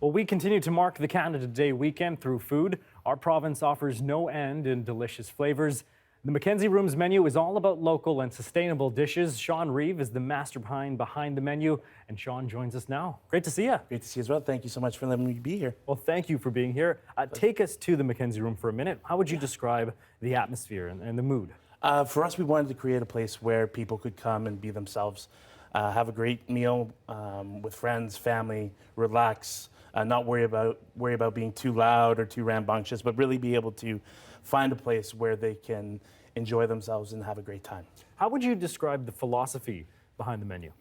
Well, we continue to mark the Canada Day weekend through food. Our province offers no end in delicious flavors. The Mackenzie Room's menu is all about local and sustainable dishes. Sean Reeve is the mastermind behind the menu, and Sean joins us now. Great to see you. Great to see you as well. Thank you so much for letting me be here. Well, thank you for being here. Take us to the Mackenzie Room for a minute. How would you describe the atmosphere and the mood? For us, we wanted to create a place where people could come and be themselves, have a great meal with friends, family, relax, not worry about being too loud or too rambunctious, but really be able to find a place where they can enjoy themselves and have a great time. How would you describe the philosophy behind the menu?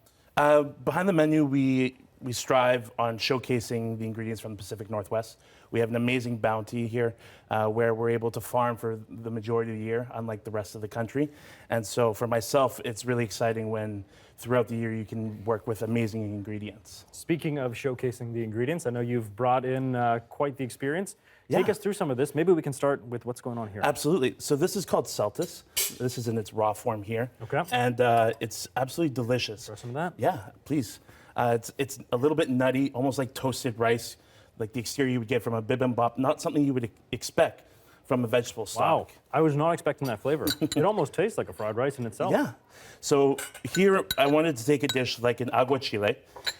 Behind the menu, we strive on showcasing the ingredients from the Pacific Northwest. We have an amazing bounty here where we're able to farm for the majority of the year, unlike the rest of the country. And so for myself, it's really exciting when throughout the year you can work with amazing ingredients. Speaking of showcasing the ingredients, I know you've brought in quite the experience. Take Yeah. us through some of this. Maybe we can start with what's going on here. Absolutely. So this is called Celtis. This is in its raw form here. Okay. And it's absolutely delicious. Try some of that. Yeah, please. It's a little bit nutty, almost like toasted rice, like the exterior you would get from a bibimbap. Not something you would expect from a vegetable stock. Wow, I was not expecting that flavor. It almost tastes like a fried rice in itself. Yeah. So here I wanted to take a dish like an aguachile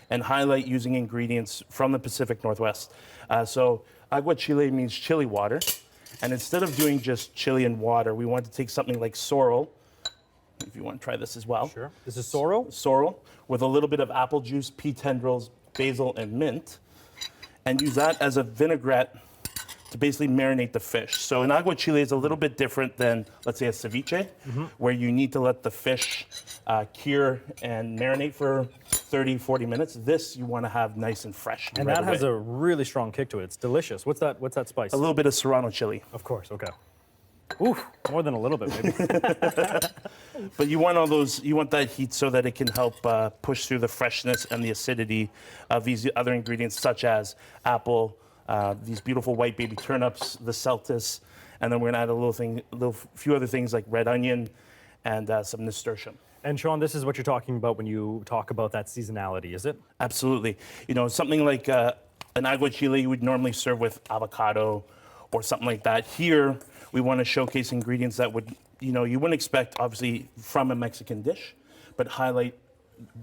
and highlight using ingredients from the Pacific Northwest. So aguachile means chili water. And instead of doing just chili and water, we want to take something like sorrel, if you want to try this as well. Sure. This is sorrel? Sorrel, with a little bit of apple juice, pea tendrils, basil, and mint, and use that as a vinaigrette to basically marinate the fish. So an aguachile is a little bit different than, let's say, a ceviche, where you need to let the fish cure and marinate for 30, 40 minutes. This you want to have nice and fresh. And right that has away. a really strong kick to it. It's delicious. What's that spice? A little bit of serrano chili. Of course, okay. Oof, more than a little bit, maybe. But you want all those, you want that heat so that it can help push through the freshness and the acidity of these other ingredients, such as apple, these beautiful white baby turnips, the Celtis, and then we're gonna add a few other things like red onion and some nasturtium. And Sean, this is what you're talking about when you talk about that seasonality, is it? Absolutely. You know, something like an aguachile you would normally serve with avocado or something like that. Here, we want to showcase ingredients that would, you wouldn't expect, obviously, from a Mexican dish, but highlight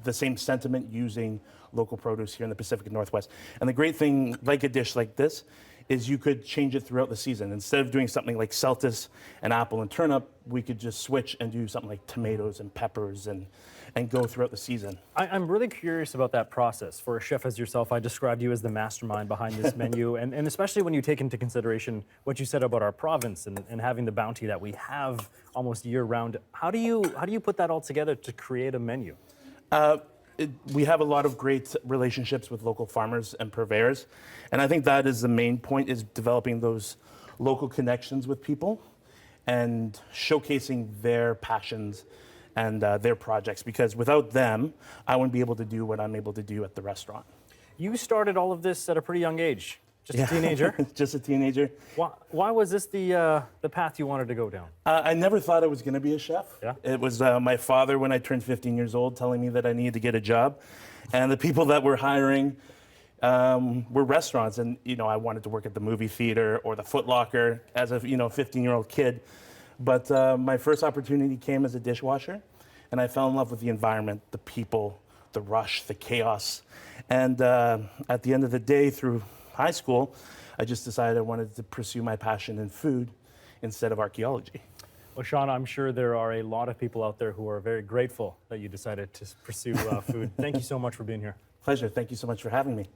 the same sentiment using local produce here in the Pacific Northwest. And the great thing, like a dish like this, is you could change it throughout the season. Instead of doing something like Celtis and apple and turnip, we could just switch and do something like tomatoes and peppers and go throughout the season. I'm really curious about that process. For a chef as yourself, I described you as the mastermind behind this menu, and especially when you take into consideration what you said about our province and having the bounty that we have almost year-round. How do you put that all together to create a menu? We have a lot of great relationships with local farmers and purveyors, and I think that is the main point, is developing those local connections with people and showcasing their passions and their projects, because without them, I wouldn't be able to do what I'm able to do at the restaurant. You started all of this at a pretty young age, just a teenager. Just a teenager. Why was this the path you wanted to go down? I never thought I was going to be a chef. Yeah. It was my father, when I turned 15 years old, telling me that I needed to get a job. And the people that were hiring were restaurants. And, I wanted to work at the movie theater or the Foot Locker as a, 15-year-old kid. But my first opportunity came as a dishwasher. And I fell in love with the environment, the people, the rush, the chaos. And at the end of the day, through high school, I just decided I wanted to pursue my passion in food instead of archaeology. Well, Sean, I'm sure there are a lot of people out there who are very grateful that you decided to pursue food. Thank you so much for being here. Pleasure. Thank you so much for having me.